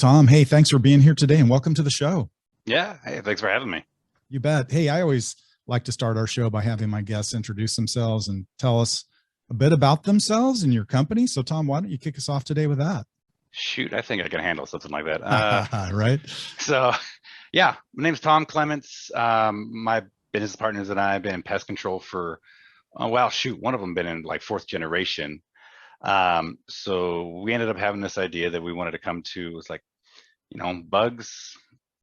Tom, hey, thanks for being here today and welcome to the show. Yeah. Hey, thanks for having me. You bet. Hey, I always like to start our show by having my guests introduce themselves and tell us a bit about themselves and your company. So, Tom, why don't you kick us off today with that? Shoot, I think I can handle something like that. Right. So, yeah, my name's Tom Clements. My business partners and I have been in pest control for, oh, well, shoot, one of them been in like fourth generation. So we ended up having this idea that we wanted to come to. It's like, bugs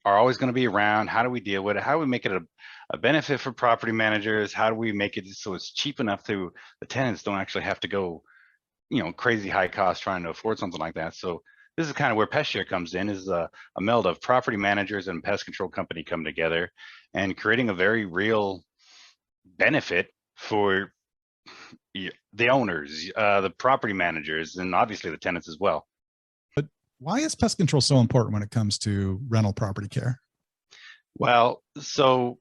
are always going to be around. How do we deal with it? How do we make it a benefit for property managers? How do we make it so it's cheap enough to the tenants don't actually have to go, crazy high cost trying to afford something like that. So this is kind of where Pest Share comes in, is a meld of property managers and pest control company come together and creating a very real benefit for the owners, the property managers, and obviously the tenants as well. But why is pest control so important when it comes to rental property care? Well, so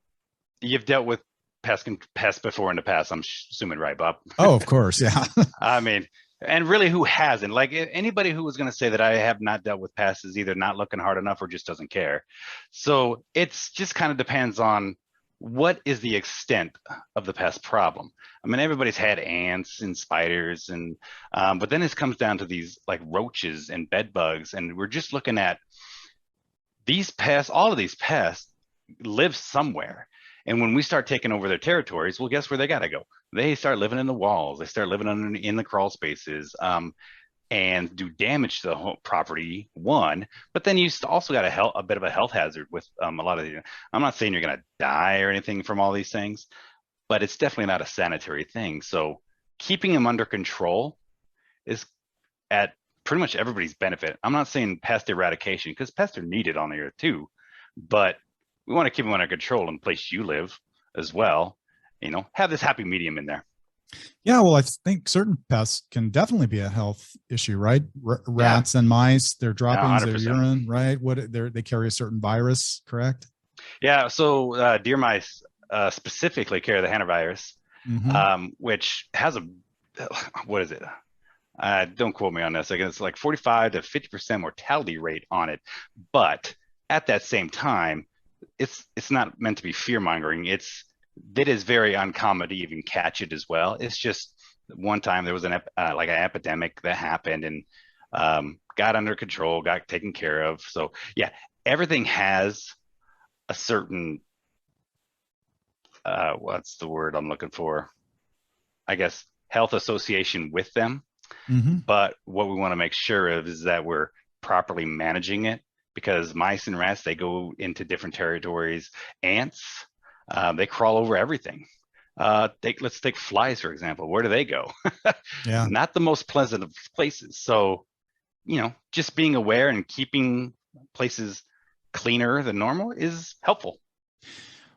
you've dealt with pests before in the past, I'm assuming, right, Bob? Oh, of course. Yeah. I mean, and really, who hasn't? Like anybody who was going to say that I have not dealt with pests is either not looking hard enough or just doesn't care. So it's just kind of depends on what is the extent of the pest problem. I mean, everybody's had ants and spiders, and but then it comes down to these like roaches and bed bugs, and we're just looking at these pests. All of these pests live somewhere. And when we start taking over their territories, well, guess where they got to go? They start living in the walls. They start living in the crawl spaces, and do damage to the whole property. One, but then you also got a bit of a health hazard with a lot of the. I'm not saying you're going to die or anything from all these things, but it's definitely not a sanitary thing. So keeping them under control is at pretty much everybody's benefit. I'm not saying pest eradication, because pests are needed on the earth too, but we want to keep them under control in the place you live as well. Have this happy medium in there. Yeah, well, I think certain pests can definitely be a health issue, right? Rats Yeah, and mice, their yeah, droppings, their 100%. urine, right? They carry a certain virus, correct? Yeah, so deer mice specifically carry the hantavirus, Mm-hmm. which has what is it? Don't quote me on this. Like, it's like 45 to 50% mortality rate on it. But at that same time, it's not meant to be fear mongering. It is very uncommon to even catch it as well. It's just one time there was like an epidemic that happened, and got under control, got taken care of. So yeah, everything has a certain what's the word I'm looking for? I guess health association with them. Mm-hmm. But what we want to make sure of is that we're properly managing it, because mice and rats, they go into different territories. Ants, they crawl over everything. Let's take flies, for example. Where do they go? Yeah. Not the most pleasant of places. So, just being aware and keeping places cleaner than normal is helpful.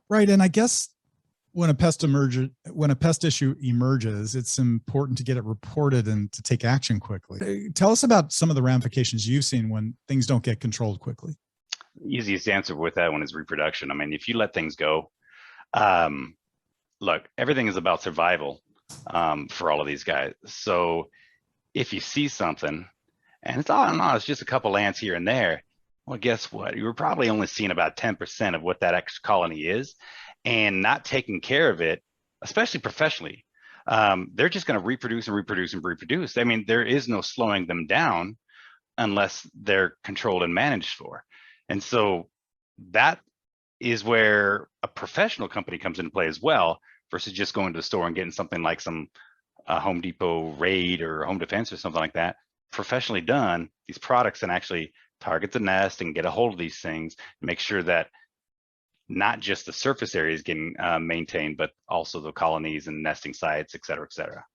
Right. And I guess when a pest issue emerges, it's important to get it reported and to take action quickly. Tell us about some of the ramifications you've seen when things don't get controlled quickly. Easiest answer with that one is reproduction. I mean, if you let things go, um, look, everything is about survival, for all of these guys. So if you see something and it's, oh, no, it's just a couple ants here and there, well, guess what? You were probably only seeing about 10% of what that extra colony is, and not taking care of it, especially professionally. They're just going to reproduce and reproduce and reproduce. I mean, there is no slowing them down unless they're controlled and managed for. And so that is where a professional company comes into play as well, versus just going to the store and getting something like some Home Depot Raid or Home Defense or something like that. Professionally done, these products can actually target the nest and get a hold of these things, and make sure that not just the surface area is getting maintained, but also the colonies and nesting sites, et cetera, et cetera.